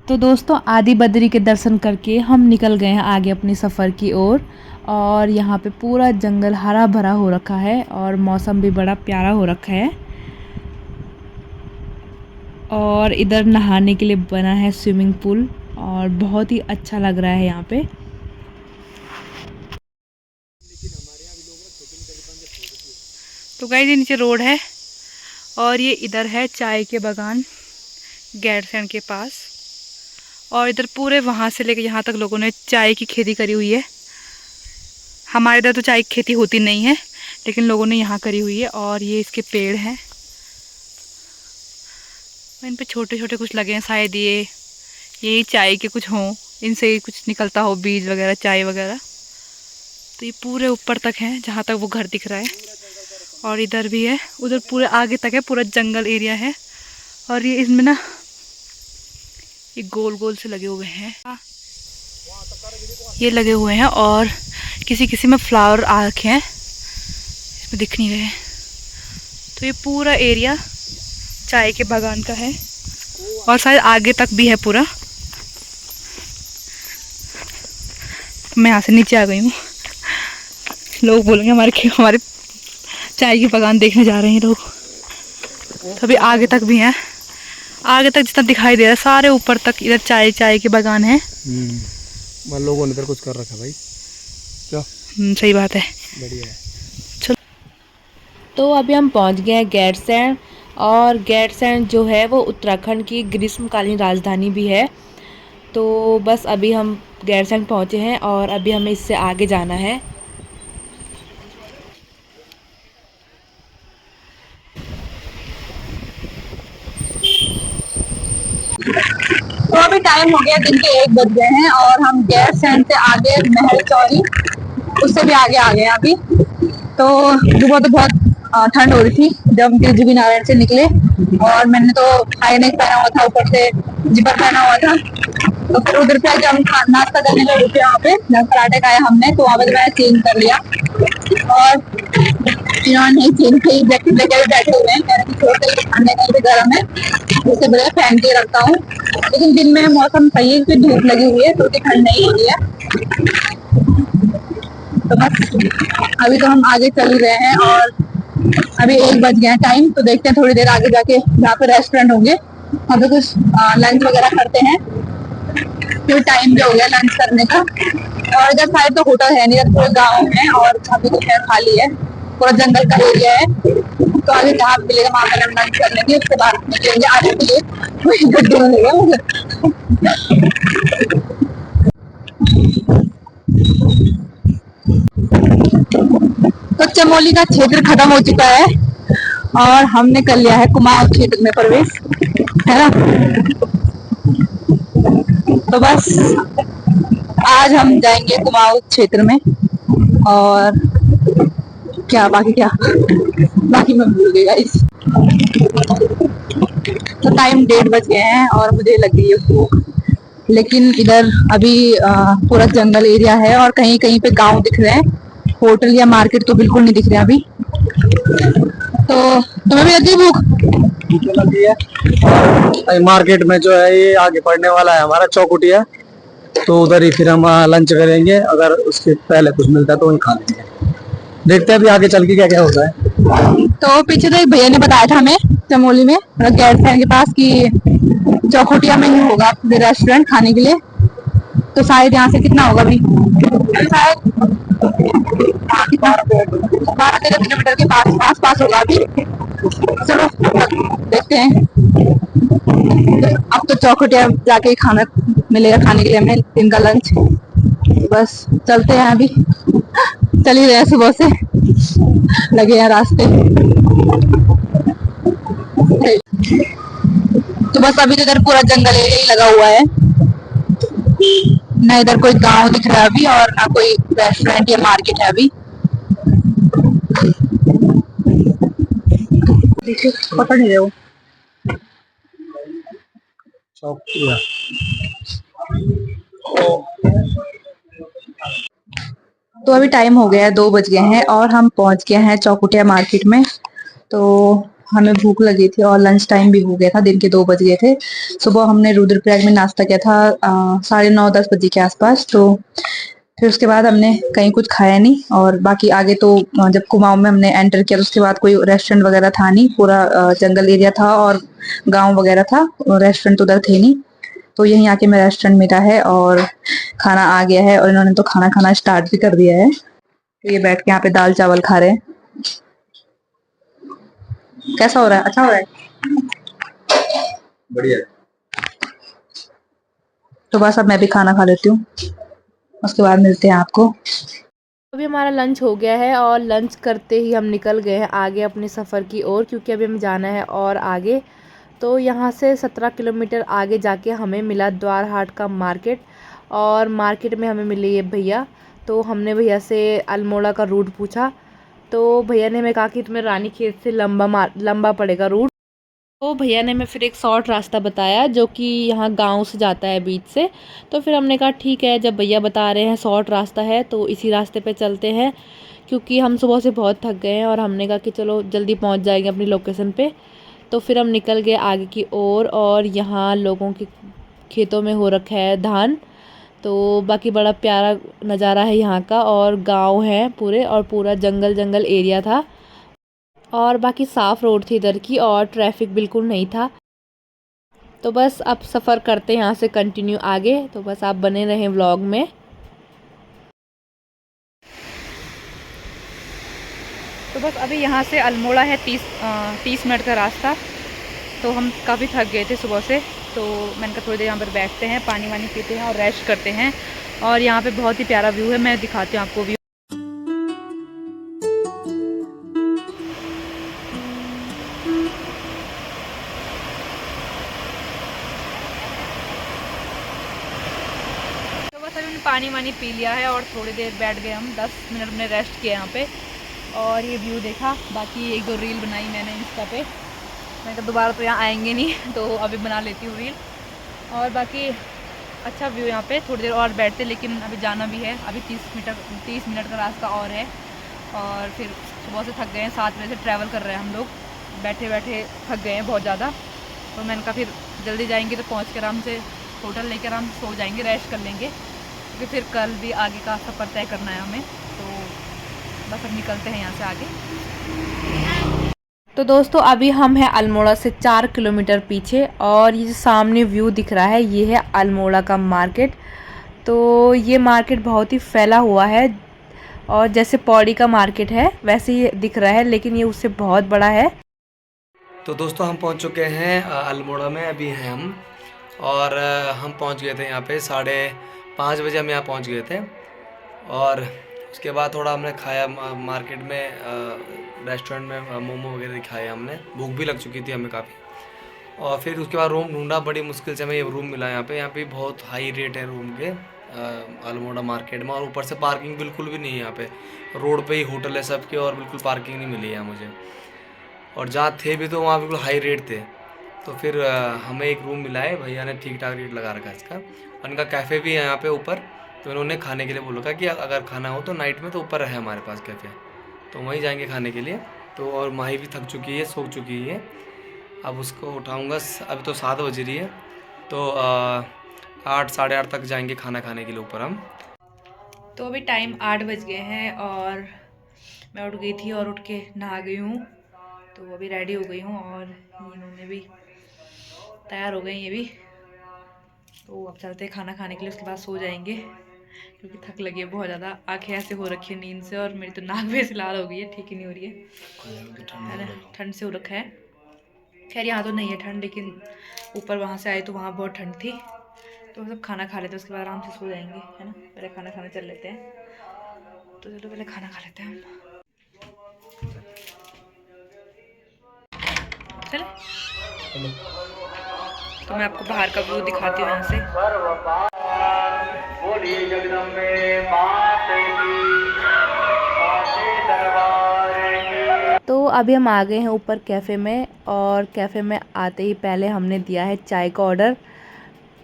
तो दोस्तों आदि बद्री के दर्शन करके हम निकल गए हैं आगे अपनी सफ़र की ओर। और यहाँ पे पूरा जंगल हरा भरा हो रखा है और मौसम भी बड़ा प्यारा हो रखा है। और इधर नहाने के लिए बना है स्विमिंग पूल और बहुत ही अच्छा लग रहा है यहाँ पे। तो गाइस ये नीचे रोड है और ये इधर है चाय के बागान गैरसैंण के पास। और इधर पूरे वहाँ से लेकर यहाँ तक लोगों ने चाय की खेती करी हुई है। हमारे इधर तो चाय की खेती होती नहीं है लेकिन लोगों ने यहाँ करी हुई है। और ये इसके पेड़ हैं, इन पे छोटे छोटे कुछ लगे हैं, शायद ये यही चाय के कुछ हों, इनसे ही कुछ निकलता हो बीज वगैरह चाय वगैरह। तो ये पूरे ऊपर तक है जहाँ तक वो घर दिख रहा है। और इधर भी है, उधर पूरे आगे तक है, पूरा जंगल एरिया है। और ये इसमें ना ये गोल गोल से लगे हुए हैं, ये लगे हुए हैं और किसी किसी में फ्लावर आ रखे हैं, इसमें दिख नहीं रहे। तो ये पूरा एरिया चाय के बागान का है और शायद आगे तक भी है पूरा। मैं यहाँ से नीचे आ गई हूँ, लोग बोलेंगे हमारे चाय की बागान देखने जा रहे हैं लोग। तो अभी आगे तक भी हैं, आगे तक जितना दिखाई दे रहा है सारे ऊपर तक इधर चाय के बागान है। लोगों ने इधर कुछ कर रखा भाई, क्या सही बात है, बढ़िया है। चलो तो अभी हम पहुंच गए हैं गैरसैंण। और गैरसैंण जो है वो उत्तराखंड की ग्रीष्मकालीन राजधानी भी है। तो बस अभी हम गैरसैंण पहुंचे हैं और अभी हमें इससे आगे जाना है। तो अभी टाइम हो गया, दिन के 1 बज गए हैं और हम गैरसैंण से आगे महल चौरी उससे भी आगे आ गए हैं अभी। तो सुबह तो बहुत ठंड हो रही थी जब हम तिरुजुगी नारायण से निकले और मैंने तो हाई नेक पहना हुआ था, ऊपर से जिपर पहना हुआ था। तो फिर उधर पे जब हम नाश्ता करने लगे रुके वहाँ पे जब पराठे खाया हमने, तो वहाँ पे मैंने चेंज कर लिया और इन्होंने चेंज की जैकेट लेकर बैठे हुए हैं, कह रहे छोटे ठंडे कहीं पे गर्म है, उससे बड़े पहन के रखता हूँ। लेकिन दिन में मौसम सही है, फिर धूप लगी हुई है तो ठंड नहीं हो रही है। तो बस अभी तो हम आगे चल रहे हैं और अभी 1 बज गया टाइम। तो देखते हैं थोड़ी देर आगे जाके जहाँ पे रेस्टोरेंट होंगे वहाँ पे कुछ लंच वगैरह करते हैं, फिर टाइम भी हो गया लंच करने का। और इधर साइड तो होटल है नहीं, इधर पूरे गाँव है और अभी तो खैर खाली है, पूरा जंगल का एरिया है। तो आगे जहाँ मिलेगा वहाँ पे लंच कर लेंगे, उसके बाद निकलेंगे आगे के लिए, कोई गड्ढे मिलेगा मुझे। तो चमोली का क्षेत्र खत्म हो चुका है और हमने कर लिया है कुमाऊं क्षेत्र में प्रवेश, है ना। तो बस आज हम जाएंगे कुमाऊं क्षेत्र में और बाकी मैं भूल गई गाइस। तो टाइम 1:30 बज गए हैं और मुझे लग गई है भूख। लेकिन इधर अभी पूरा जंगल एरिया है और कहीं कहीं पे गांव दिख रहे हैं, होटल या मार्केट तो बिल्कुल नहीं दिख रहे अभी। तो तुम्हें भी लगी भूख? लगी है। मार्केट में जो है ये आगे पड़ने वाला है हमारा चौकुटिया, तो उधर ही फिर हम लंच करेंगे। अगर उसके पहले कुछ मिलता है तो वही खा लेंगे। देखते हैं अभी आगे चल के क्या क्या होता है। तो पीछे तो एक भैया ने बताया था हमें चमोली में गैरसैंण के पास कि चौकुटिया में ही होगा रेस्टोरेंट खाने के लिए। तो शायद यहाँ से कितना होगा अभी, शायद 12-13 किलोमीटर के पास होगा अभी। चलो देखते हैं। अब तो चौकुटिया जाके खाना मिलेगा खाने के लिए हमें, दिन का लंच। बस चलते हैं, अभी चल ही रहे हैं, सुबह से लगे हैं रास्ते। तो बस अभी तो इधर पूरा जंगल एरिया ही लगा हुआ है, ना इधर कोई गांव दिख रहा है अभी और ना कोई रेस्टोरेंट या मार्केट है अभी। पकड़ नहीं रहे हो तो अभी टाइम हो गया है, 2 बज गए हैं और हम पहुंच गए हैं चौकुटिया मार्केट में। तो हमें भूख लगी थी और लंच टाइम भी हो गया था, दिन के 2 बज गए थे। सुबह हमने रुद्रप्रयाग में नाश्ता किया था 9:30-10 बजे के आसपास। तो फिर उसके बाद हमने कहीं कुछ खाया नहीं, और बाकी आगे तो जब कुमाऊं में हमने एंटर किया तो उसके बाद कोई रेस्टोरेंट वगैरह था नहीं, पूरा जंगल एरिया था और गांव वगैरह था, रेस्टोरेंट तो उधर थे नहीं। तो यहीं आके मैं रेस्टोरेंट मिला है और खाना आ गया है, और इन्होंने तो खाना खाना स्टार्ट भी कर दिया है। तो ये बैठ के यहाँ पे दाल चावल खा रहे हैं। कैसा हो रहा है? अच्छा हो रहा है? बढ़िया। तो बस अब मैं भी खाना खा लेती हूँ, उसके बाद मिलते हैं आपको। अभी हमारा लंच हो गया है और लंच करते ही हम निकल गए हैं आगे अपने सफ़र की ओर, क्योंकि अभी हमें जाना है और आगे। तो यहाँ से 17 किलोमीटर आगे जाके हमें मिला द्वार हाट का मार्केट, और मार्केट में हमें मिले ये भैया। तो हमने भैया से अल्मोड़ा का रूट पूछा, तो भैया ने हमें कहा कि तुम्हें रानीखेत से लंबा पड़ेगा रूट। तो भैया ने हमें फिर एक शॉर्ट रास्ता बताया जो कि यहाँ गांव से जाता है बीच से। तो फिर हमने कहा ठीक है, जब भैया बता रहे हैं शॉर्ट रास्ता है तो इसी रास्ते पे चलते हैं, क्योंकि हम सुबह से बहुत थक गए हैं और हमने कहा कि चलो जल्दी पहुँच जाएंगे अपनी लोकेशन पे। तो फिर हम निकल गए आगे की ओर, और यहाँ लोगों के खेतों में हो रखा है धान। तो बाकी बड़ा प्यारा नज़ारा है यहाँ का, और गाँव है पूरे, और पूरा जंगल जंगल एरिया था, और बाकी साफ़ रोड थी इधर की, और ट्रैफिक बिल्कुल नहीं था। तो बस अब सफ़र करते हैं यहाँ से कंटिन्यू आगे, तो बस आप बने रहें व्लॉग में। तो बस अभी यहाँ से अल्मोड़ा है 30 मिनट का रास्ता। तो हम काफ़ी थक गए थे सुबह से, तो मैंने कहा थोड़ी देर यहाँ पर बैठते हैं, पानी वानी पीते हैं और रेस्ट करते हैं। और यहाँ पे बहुत ही प्यारा व्यू है, मैं दिखाती हूँ आपको व्यू। तो बस अभी पानी वानी पी लिया है और थोड़ी देर बैठ गए हम, 10 मिनट में रेस्ट किया यहाँ पे और ये व्यू देखा। बाकी 1-2 रील बनाई मैंने इंस्टा पे, मैं कहा दोबारा तो यहाँ आएंगे नहीं तो अभी बना लेती हूँ रील। और बाकी अच्छा व्यू यहाँ पे, थोड़ी देर और बैठते, लेकिन अभी जाना भी है, अभी 30 मिनट का रास्ता और है। और फिर सुबह से थक गए हैं, 7 बजे से ट्रैवल कर रहे हैं हम लोग, बैठे बैठे थक गए हैं बहुत ज़्यादा। तो मैंने कहा फिर जल्दी जाएंगे तो पहुँच के आराम से होटल लेकर आराम से सो जाएंगे, रेस्ट कर लेंगे, क्योंकि फिर कल भी आगे का सफ़र तय करना है हमें। तो बस अब निकलते हैं यहाँ से आगे। तो दोस्तों अभी हम हैं अल्मोड़ा से 4 किलोमीटर पीछे, और ये जो सामने व्यू दिख रहा है ये है अल्मोड़ा का मार्केट। तो ये मार्केट बहुत ही फैला हुआ है, और जैसे पौड़ी का मार्केट है वैसे ही दिख रहा है, लेकिन ये उससे बहुत बड़ा है। तो दोस्तों हम पहुंच चुके हैं अल्मोड़ा में, अभी हैं हम। और हम पहुंच गए थे यहाँ पे 5:30 बजे हम यहाँ पहुंच गए थे। और उसके बाद थोड़ा हमने खाया मार्केट में, रेस्टोरेंट में मोमो वगैरह खाए हमने, भूख भी लग चुकी थी हमें काफ़ी। और फिर उसके बाद रूम ढूंढा, बड़ी मुश्किल से हमें ये रूम मिला यहाँ पे बहुत हाई रेट है रूम के अल्मोड़ा मार्केट में। और ऊपर से पार्किंग बिल्कुल भी नहीं है यहाँ पे, रोड पे ही होटल है सबके और बिल्कुल पार्किंग नहीं मिली है मुझे। और जहाँ थे भी तो वहाँ बिल्कुल हाई रेट थे। तो फिर हमें एक रूम मिला है, भैया ने ठीक ठाक रेट लगा रखा है इसका। और इनका कैफ़े भी है यहाँ पे ऊपर, तो इन्होंने खाने के लिए बोला कि अगर खाना हो तो नाइट में तो ऊपर है हमारे पास कैफ़े, तो वहीं जाएंगे खाने के लिए। तो और माही भी थक चुकी है, सो चुकी है, अब उसको उठाऊँगा। अभी तो 7 बज रही है, तो 8 साढ़े 8 तक जाएंगे खाना खाने के लिए ऊपर हम। तो अभी टाइम 8 बज गए हैं और मैं उठ गई थी और उठ के नहा गई हूँ, तो अभी रेडी हो गई हूँ और इन्होंने भी तैयार हो गए ये भी। तो अब चलते हैं खाना खाने के लिए, उसके बाद सो जाएंगे, क्योंकि थक लगी है बहुत ज़्यादा, आंखें ऐसे हो रखी है नींद से, और मेरी तो नाक भी ऐसे लाल हो गई है, ठीक ही नहीं हो रही है ना, ठंड से हो रखा है। खैर यहाँ तो नहीं है ठंड, लेकिन ऊपर वहाँ से आए तो वहाँ बहुत ठंड थी। तो सब खाना खा लेते हैं, उसके बाद आराम से सो जाएंगे, है ना। पहले खाना खाने चल लेते हैं, तो चलो पहले खाना खा लेते हैं हम। चले, तो मैं आपको बाहर का व्यू दिखाती हूँ यहाँ से। तो अभी हम आ गए हैं ऊपर कैफ़े में, और कैफ़े में आते ही पहले हमने दिया है चाय का ऑर्डर,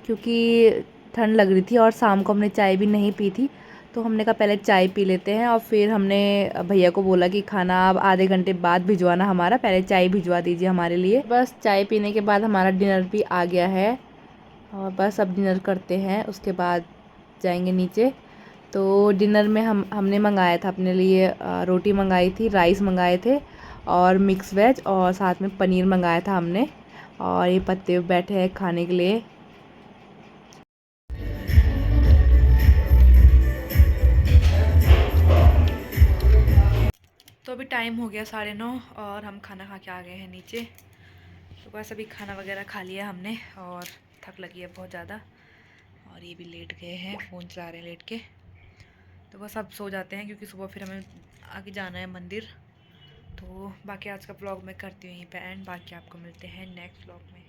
क्योंकि ठंड लग रही थी और शाम को हमने चाय भी नहीं पी थी। तो हमने कहा पहले चाय पी लेते हैं और फिर हमने भैया को बोला कि खाना आप आधे घंटे बाद भिजवाना हमारा, पहले चाय भिजवा दीजिए हमारे लिए। बस चाय पीने के बाद हमारा डिनर भी आ गया है और बस अब डिनर करते हैं, उसके बाद जाएंगे नीचे। तो डिनर में हमने मंगाया था अपने लिए रोटी मंगाई थी, राइस मंगाए थे और मिक्स वेज, और साथ में पनीर मंगाया था हमने। और ये पत्ते बैठे हैं खाने के लिए। तो अभी टाइम हो गया 9:30 और हम खाना खा के आ गए हैं नीचे। तो बस अभी खाना वगैरह खा लिया हमने और थक लगी है बहुत ज़्यादा। और ये भी लेट गए हैं, फ़ोन चला रहे हैं लेट के। तो बस अब सो जाते हैं क्योंकि सुबह फिर हमें आगे जाना है मंदिर। तो बाकी आज का ब्लॉग मैं करती हूँ यहीं पे एंड, बाकी आपको मिलते हैं नेक्स्ट ब्लॉग में।